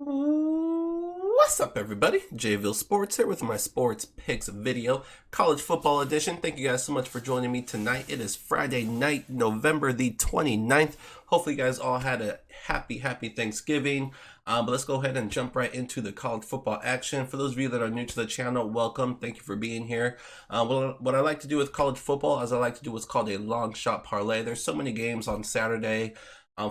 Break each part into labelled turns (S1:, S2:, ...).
S1: What's up, everybody? JVille Sports here with my sports picks video, college football edition. Thank you guys so much for joining me tonight. It is Friday night, November the 29th. Hopefully you guys all had a happy Thanksgiving. But let's go ahead and jump right into the college football action. For those of you that are new to the channel, welcome. Thank you for being here. What I like to do with college football is I like to do what's called a long shot parlay. There's so many games on Saturday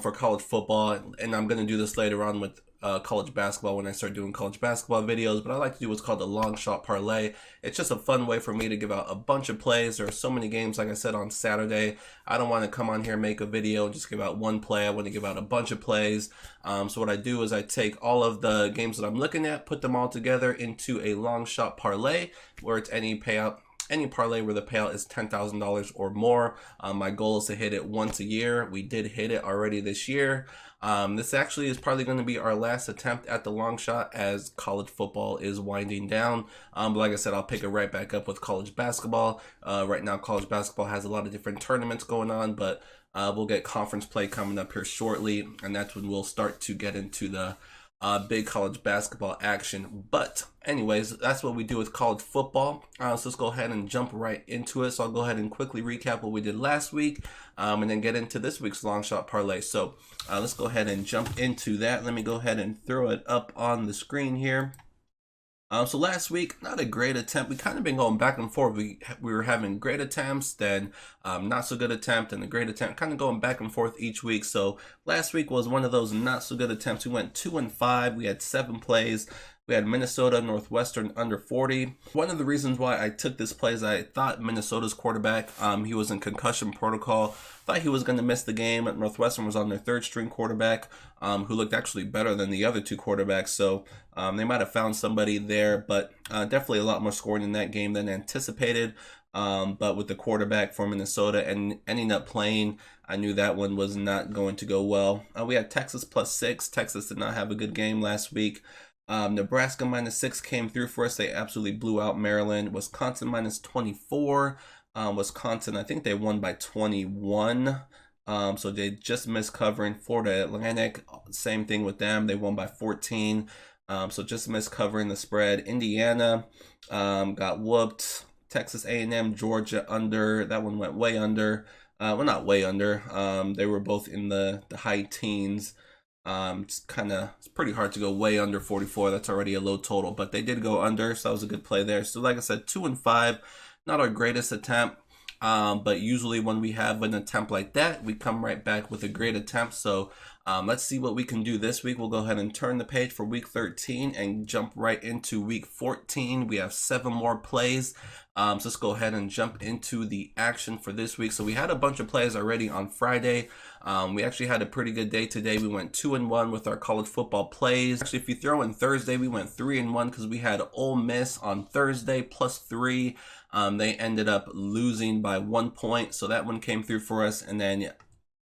S1: for college football, and I'm going to do this later on with college basketball when I start doing college basketball videos, but I like to do what's called a long shot parlay. It's just a fun way for me to give out a bunch of plays. There are so many games, like I said, on Saturday. I don't want to come on here and make a video and just give out one play. I want to give out a bunch of plays. So what I do is I take all of the games that I'm looking at, put them all together into a long shot parlay where it's any payout. Any parlay where the payout is $10,000 or more. My goal is to hit it once a year. We did hit it already this year. This actually is probably going to be our last attempt at the long shot as college football is winding down. But like I said, I'll pick it right back up with college basketball. Right now, college basketball has a lot of different tournaments going on, but we'll get conference play coming up here shortly, and that's when we'll start to get into the big college basketball action. But anyways, that's what we do with college football. So let's go ahead and jump right into it. So I'll go ahead and quickly recap what we did last week, and then get into this week's long shot parlay. So let's go ahead and jump into that. Let me go ahead and throw it up on the screen here. So last week, not a great attempt. We kind of been going back and forth. We were having great attempts, then not so good attempt, and a great attempt, kind of going back and forth each week. So last week was one of those not so good attempts. We went 2-5. We had 7 plays. We had Minnesota Northwestern under 40. One of the reasons why I took this play is I thought Minnesota's quarterback, he was in concussion protocol. Thought he was going to miss the game. Northwestern was on their 3rd string quarterback, who looked actually better than the other 2 quarterbacks. So they might have found somebody there, but definitely a lot more scoring in that game than anticipated. But with the quarterback for Minnesota and ending up playing, I knew that one was not going to go well. We had Texas +6. Texas did not have a good game last week. Nebraska -6 came through for us. They absolutely blew out Maryland. Wisconsin -24. Wisconsin, I think they won by 21. So they just missed covering. Florida Atlantic, same thing with them. They won by 14. So just missed covering the spread. Indiana got whooped. Texas A&M, Georgia under. That one went way under. Well, not way under. They were both in the high teens. It's pretty hard to go way under 44. That's already a low total, but they did go under, so that was a good play there. So like I said, 2-5, not our greatest attempt, but usually when we have an attempt like that, we come right back with a great attempt. So let's see what we can do this week. We'll go ahead and turn the page for week 13 and jump right into week 14. We have 7 more plays. So let's go ahead and jump into the action for this week. So we had a bunch of plays already on Friday. We actually had a pretty good day today. We went 2-1 with our college football plays. Actually, if you throw in Thursday, we went 3-1 because we had Ole Miss on Thursday +3. They ended up losing by 1 point, so that one came through for us. And then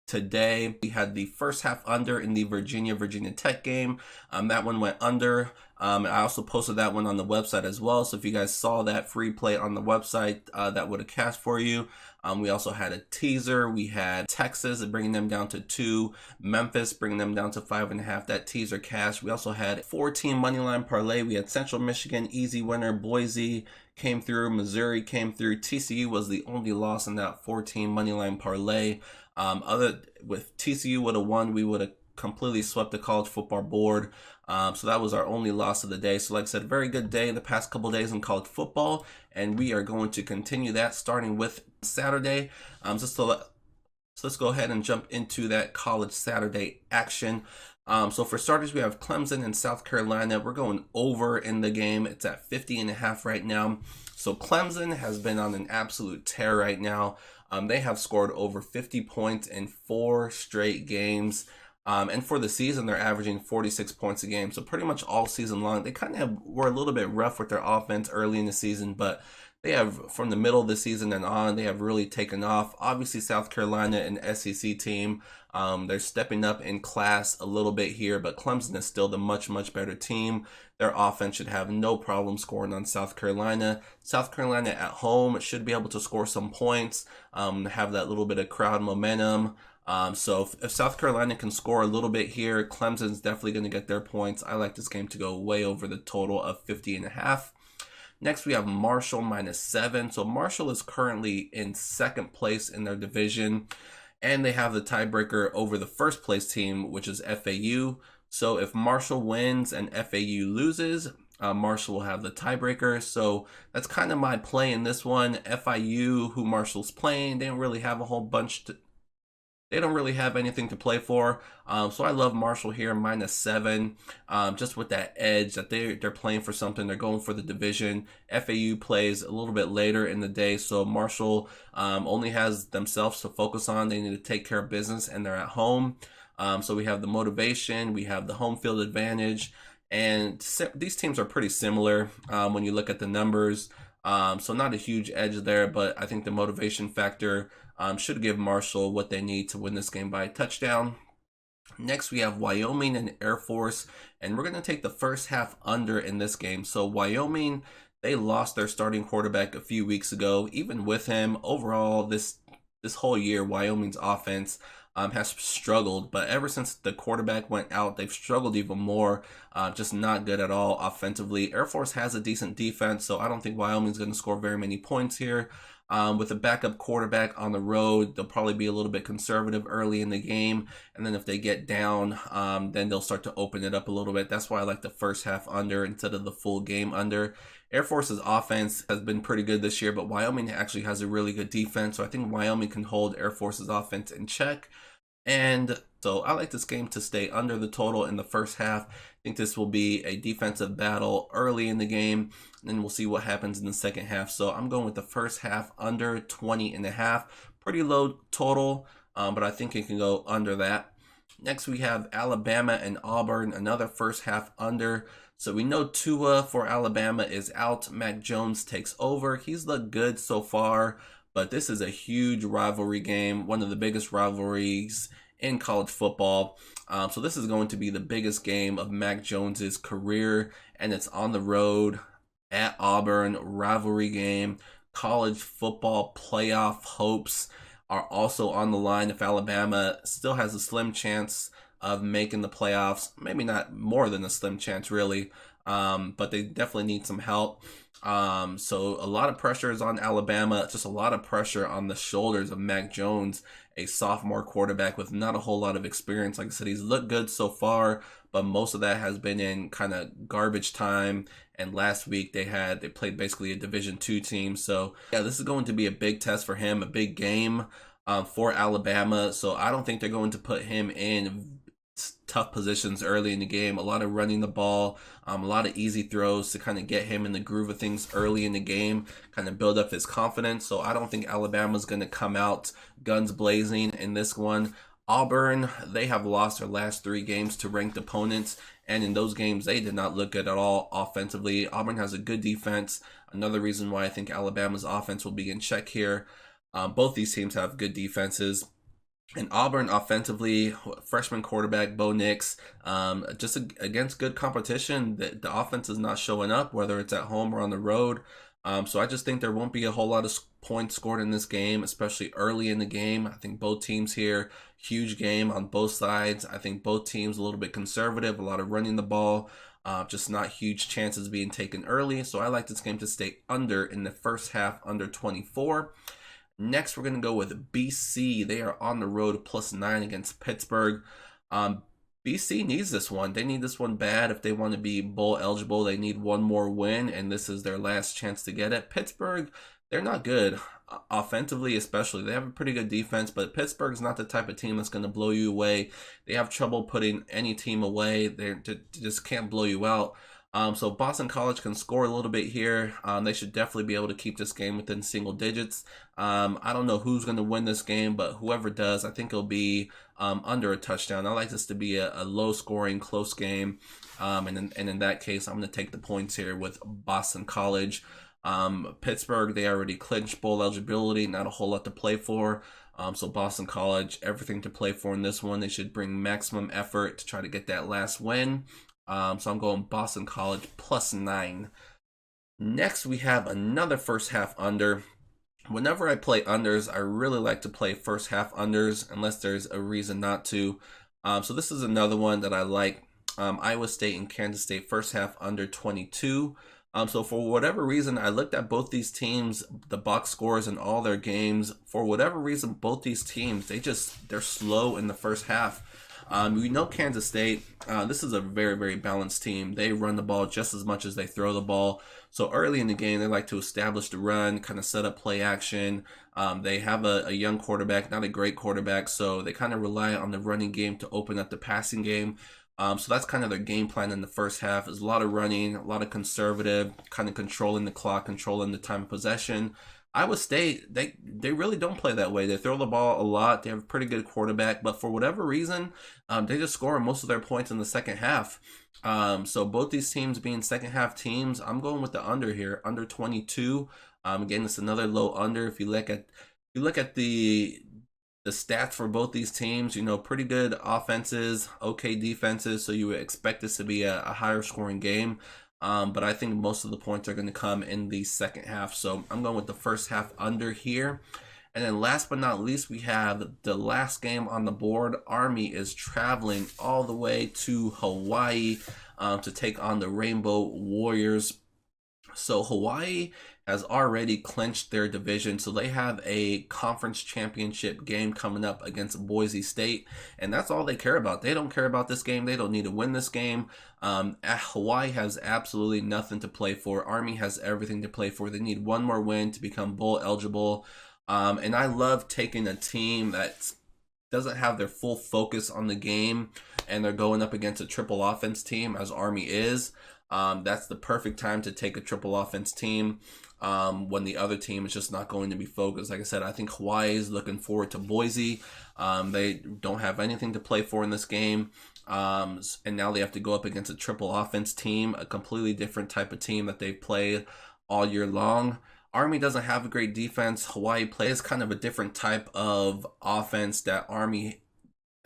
S1: today we had the first half under in the Virginia Tech game. That one went under. I also posted that one on the website as well. So if you guys saw that free play on the website, that would have cashed for you. We also had a teaser. We had Texas bringing them down to 2, Memphis bringing them down to 5.5. That teaser cashed. We also had 4-team moneyline parlay. We had Central Michigan, easy winner. Boise came through. Missouri came through. TCU was the only loss in that 4-team moneyline parlay. With TCU would have won, we would have completely swept the college football board. So that was our only loss of the day. So like I said, very good day the past couple days in college football, and we are going to continue that starting with Saturday. So let's go ahead and jump into that college Saturday action. So for starters, we have Clemson and South Carolina. We're going over in the game. It's at 50.5 right now. So Clemson has been on an absolute tear right now. They have scored over 50 points in 4 straight games. And for the season, they're averaging 46 points a game. So pretty much all season long, they kind of were a little bit rough with their offense early in the season, but they have, from the middle of the season and on, they have really taken off. Obviously, South Carolina, an SEC team, they're stepping up in class a little bit here, but Clemson is still the much better team. Their offense should have no problem scoring on South Carolina. South Carolina at home should be able to score some points, have that little bit of crowd momentum. So if South Carolina can score a little bit here, Clemson's definitely going to get their points. I like this game to go way over the total of 50.5. Next, we have Marshall -7. So Marshall is currently in second place in their division, and they have the tiebreaker over the first place team, which is FAU. So if Marshall wins and FAU loses, Marshall will have the tiebreaker. So that's kind of my play in this one. FIU, who Marshall's playing, they don't really have a whole bunch to, they don't really have anything to play for. So I love Marshall here, -7, just with that edge that they're playing for something. They're going for the division. FAU plays a little bit later in the day, so Marshall only has themselves to focus on. They need to take care of business, and they're at home. So we have the motivation, we have the home field advantage, and these teams are pretty similar when you look at the numbers. So not a huge edge there, but I think the motivation factor should give Marshall what they need to win this game by a touchdown. Next, we have Wyoming and Air Force, and we're going to take the first half under in this game. So Wyoming, they lost their starting quarterback a few weeks ago. Even with him, overall, this whole year, Wyoming's offense has struggled, but ever since the quarterback went out, they've struggled even more. Just not good at all offensively. Air Force has a decent defense, so I don't think Wyoming's going to score very many points here. With a backup quarterback on the road, they'll probably be a little bit conservative early in the game, and then if they get down, then they'll start to open it up a little bit. That's why I like the first half under instead of the full game under. Air Force's offense has been pretty good this year, but Wyoming actually has a really good defense, so I think Wyoming can hold Air Force's offense in check. And so I like this game to stay under the total in the first half. I think this will be a defensive battle early in the game, and then we'll see what happens in the second half. So I'm going with the first half under 20.5. Pretty low total, but I think it can go under that. Next, we have Alabama and Auburn, another first half under. So we know Tua for Alabama is out. Mac Jones takes over. He's looked good so far, but this is a huge rivalry game, one of the biggest rivalries in college football. So this is going to be the biggest game of Mac Jones's career, and it's on the road at Auburn, rivalry game. College football playoff hopes are also on the line if Alabama still has a slim chance of making the playoffs. Maybe not more than a slim chance, really, but they definitely need some help. So a lot of pressure is on Alabama, just a lot of pressure on the shoulders of Mac Jones, a sophomore quarterback with not a whole lot of experience. Like I said, he's looked good so far, but most of that has been in kind of garbage time. And last week they played basically a Division II team. So yeah, this is going to be a big test for him, a big game for Alabama. So I don't think they're going to put him in tough positions early in the game. A lot of running the ball, a lot of easy throws to kind of get him in the groove of things early in the game, kind of build up his confidence. So I don't think Alabama's going to come out guns blazing in this one. Auburn, they have lost their last 3 games to ranked opponents, and in those games they did not look good at all offensively. Auburn has a good defense. Another reason why I think Alabama's offense will be in check here. Both these teams have good defenses. And Auburn offensively, freshman quarterback Bo Nix, just against good competition, the offense is not showing up, whether it's at home or on the road. So I just think there won't be a whole lot of points scored in this game, especially early in the game. I think both teams here, huge game on both sides. I think both teams a little bit conservative, a lot of running the ball, just not huge chances being taken early. So I like this game to stay under in the first half, under 24. Next, we're going to go with BC. They are on the road +9 against Pittsburgh. BC needs this one. They need this one bad if they want to be bowl eligible. They need one more win, and this is their last chance to get it. Pittsburgh, they're not good offensively, especially. They have a pretty good defense, but Pittsburgh's not the type of team that's going to blow you away. They have trouble putting any team away. They just can't blow you out. So Boston College can score a little bit here. They should definitely be able to keep this game within single digits. I don't know who's going to win this game, but whoever does, I think it'll be under a touchdown. I like this to be a low-scoring, close game. And in that case, I'm going to take the points here with Boston College. Pittsburgh, they already clinched bowl eligibility. Not a whole lot to play for. So Boston College, everything to play for in this one. They should bring maximum effort to try to get that last win. So I'm going Boston College +9. Next, we have another first half under. Whenever I play unders, I really like to play first half unders unless there's a reason not to. So this is another one that I like. Iowa State and Kansas State first half under 22. So for whatever reason, I looked at both these teams, the box scores in all their games. For whatever reason, both these teams, they're slow in the first half. We know Kansas State, this is a very, very balanced team. They run the ball just as much as they throw the ball. So early in the game, they like to establish the run, kind of set up play action. They have a young quarterback, not a great quarterback, so they kind of rely on the running game to open up the passing game. So that's kind of their game plan in the first half. Is a lot of running, a lot of conservative, kind of controlling the clock, controlling the time of possession. Iowa State, they really don't play that way. They throw the ball a lot. They have a pretty good quarterback, but for whatever reason, they just score most of their points in the second half. So both these teams being second half teams, I'm going with the under here, under 22. Again, it's another low under. If you look at the stats for both these teams, pretty good offenses, okay defenses, so you would expect this to be a higher scoring game. But I think most of the points are going to come in the second half. So I'm going with the first half under here. And then last but not least, we have the last game on the board. Army is traveling all the way to Hawaii to take on the Rainbow Warriors. So Hawaii has already clinched their division, so they have a conference championship game coming up against Boise State, and that's all they care about. They don't care about this game. They don't need to win this game. Hawaii has absolutely nothing to play for. Army has everything to play for. They need one more win to become bowl eligible, and I love taking a team that doesn't have their full focus on the game, and they're going up against a triple offense team, as Army is. That's the perfect time to take a triple offense team when the other team is just not going to be focused. Like I said, I think Hawaii is looking forward to Boise. They don't have anything to play for in this game. And now they have to go up against a triple offense team, a completely different type of team that they've played all year long. Army doesn't have a great defense. Hawaii plays kind of a different type of offense that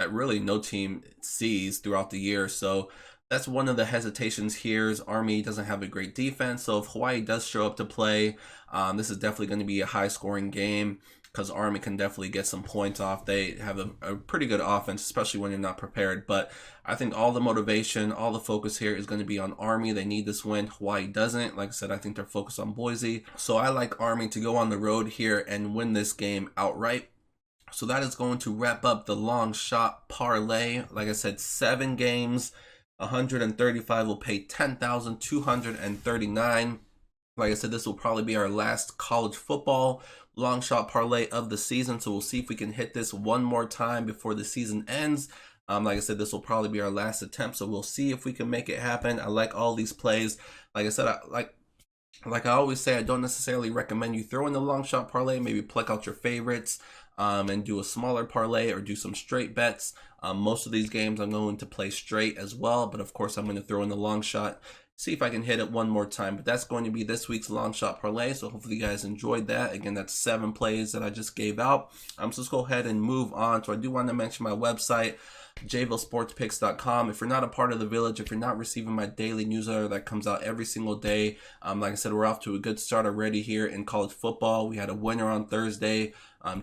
S1: really no team sees throughout the year. So that's one of the hesitations here is Army doesn't have a great defense. So if Hawaii does show up to play, this is definitely going to be a high-scoring game because Army can definitely get some points off. They have a pretty good offense, especially when you're not prepared. But I think all the motivation, all the focus here is going to be on Army. They need this win. Hawaii doesn't. Like I said, I think they're focused on Boise. So I like Army to go on the road here and win this game outright. So that is going to wrap up the long shot parlay. Like I said, 7 games. 135 will pay $10,239. Like I said, this will probably be our last college football long shot parlay of the season. So we'll see if we can hit this one more time before the season ends. Like I said, this will probably be our last attempt. So we'll see if we can make it happen. I like all these plays. Like I said, like I always say, I don't necessarily recommend you throw in the long shot parlay. Maybe pluck out your favorites and do a smaller parlay or do some straight bets. Most of these games I'm going to play straight as well, but of course I'm going to throw in the long shot, see if I can hit it one more time. But that's going to be this week's long shot parlay, so hopefully you guys enjoyed that. Again, that's 7 plays that I just gave out. So let's go ahead and move on. So I do want to mention my website, JVilleSportsPicks.com. If you're not a part of the village, if you're not receiving my daily newsletter that comes out every single day, like I said, we're off to a good start already here in college football. We had a winner on Thursday,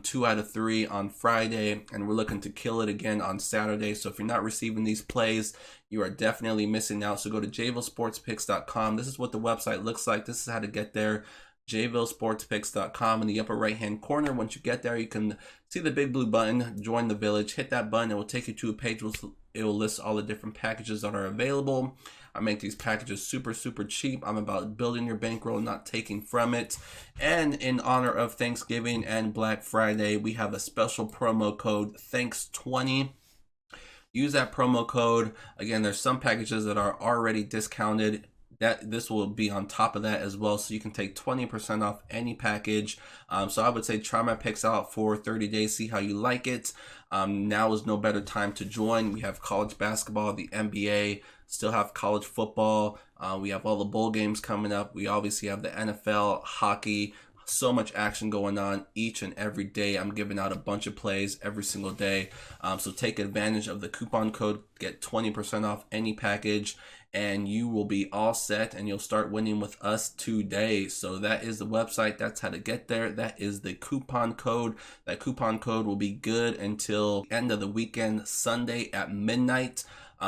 S1: 2 out of 3 on Friday, and we're looking to kill it again on Saturday. So if you're not receiving these plays, you are definitely missing out. So go to JVilleSportsPicks.com. This is what the website looks like. This is how to get there. JVilleSportsPicks.com. In the upper right hand corner, once you get there, you can see the big blue button, join the village. Hit that button, it will take you to a page. It will list all the different packages that are available. I make these packages super, super cheap. I'm about building your bankroll, not taking from it. And in honor of Thanksgiving and Black Friday, we have a special promo code, Thanks20. Use that promo code. Again, there's some packages that are already discounted. This will be on top of that as well, so you can take 20% off any package. So I would say try my picks out for 30 days, see how you like it. Now is no better time to join. We have college basketball, the NBA, still have college football. We have all the bowl games coming up. We obviously have the NFL, hockey, So much action going on each and every day. I'm giving out a bunch of plays every single day. So take advantage of the coupon code, get 20% off any package, and you will be all set and you'll start winning with us today. So that is the website. That's how to get there. That is the coupon code. That coupon code will be good until end of the weekend, Sunday at midnight.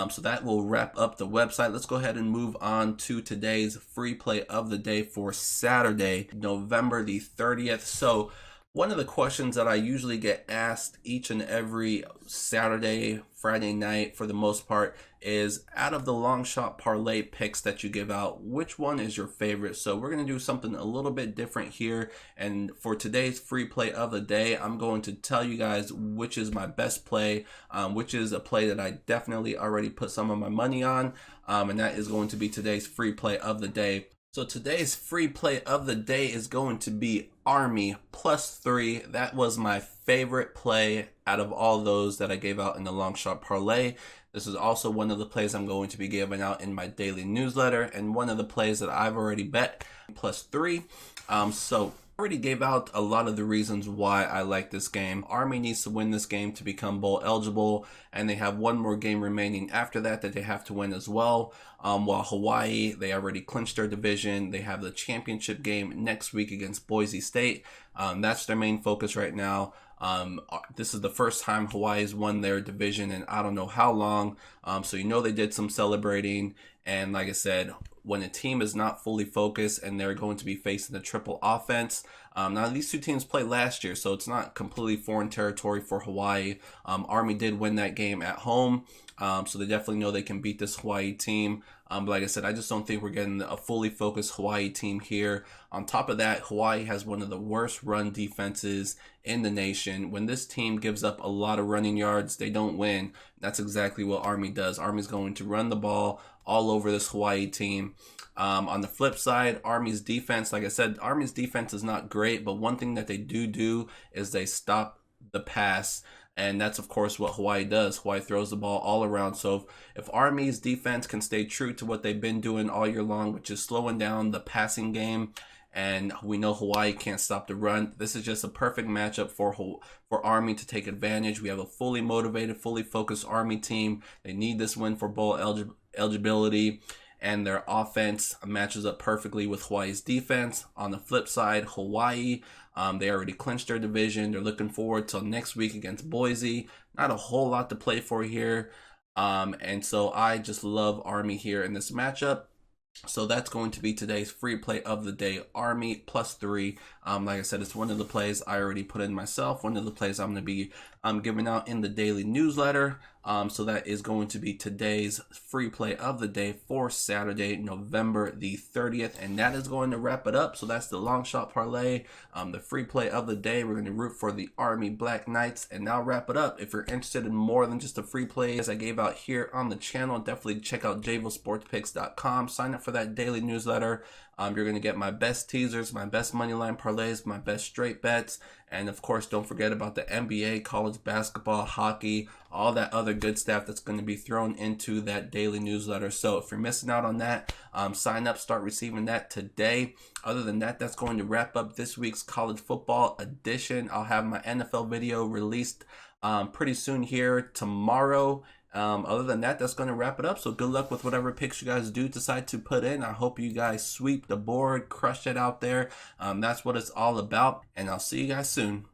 S1: So that will wrap up the website. Let's go ahead and move on to today's free play of the day for Saturday, November the 30th. So one of the questions that I usually get asked each and every Saturday, Friday night for the most part is, out of the long shot parlay picks that you give out, which one is your favorite? So we're going to do something a little bit different here. And for today's free play of the day, I'm going to tell you guys which is my best play, which is a play that I definitely already put some of my money on. And that is going to be today's free play of the day. So today's free play of the day is going to be Army +3. That was my favorite play out of all those that I gave out in the long shot parlay. This is also one of the plays I'm going to be giving out in my daily newsletter, and one of the plays that I've already bet +3. So I already gave out a lot of the reasons why I like this game. Army needs to win this game to become bowl eligible, and they have one more game remaining after that they have to win as well. While Hawaii, they already clinched their division. They have the championship game next week against Boise State. That's their main focus right now. This is the first time Hawaii's won their division in I don't know how long. So they did some celebrating. And like I said, when a team is not fully focused and they're going to be facing the triple offense, now these two teams played last year, so it's not completely foreign territory for Hawaii. Army did win that game at home, so they definitely know they can beat this Hawaii team. But like I said, I just don't think we're getting a fully focused Hawaii team here. On top of that, Hawaii has one of the worst run defenses in the nation. When this team gives up a lot of running yards, they don't win. That's exactly what Army does. Army's going to run the ball all over this Hawaii team. On the flip side, Army's defense, like I said, Army's defense is not great, but one thing that they do is they stop the pass. And that's, of course, what Hawaii does. Hawaii throws the ball all around. So if Army's defense can stay true to what they've been doing all year long, which is slowing down the passing game, and we know Hawaii can't stop the run, this is just a perfect matchup for Army to take advantage. We have a fully motivated, fully focused Army team. They need this win for bowl eligibility. And their offense matches up perfectly with Hawaii's defense. On the flip side, Hawaii, they already clinched their division. They're looking forward till next week against Boise. Not a whole lot to play for here. And so I just love Army here in this matchup. So that's going to be today's free play of the day, Army +3. Like I said, it's one of the plays I already put in myself, one of the plays I'm going to be giving out in the daily newsletter. So that is going to be today's free play of the day for Saturday, November the 30th. And that is going to wrap it up. So that's the long shot parlay, the free play of the day. We're going to root for the Army Black Knights. And now wrap it up. If you're interested in more than just the free plays I gave out here on the channel, definitely check out JVilleSportsPicks.com. Sign up for that daily newsletter. You're going to get my best teasers, my best moneyline parlays, my best straight bets, and of course, don't forget about the NBA, college basketball, hockey, all that other good stuff that's going to be thrown into that daily newsletter. So if you're missing out on that, sign up, start receiving that today. Other than that, that's going to wrap up this week's college football edition. I'll have my NFL video released pretty soon here tomorrow. Other than that, that's going to wrap it up. So good luck with whatever picks you guys do decide to put in. I hope you guys sweep the board, crush it out there. That's what it's all about. And I'll see you guys soon.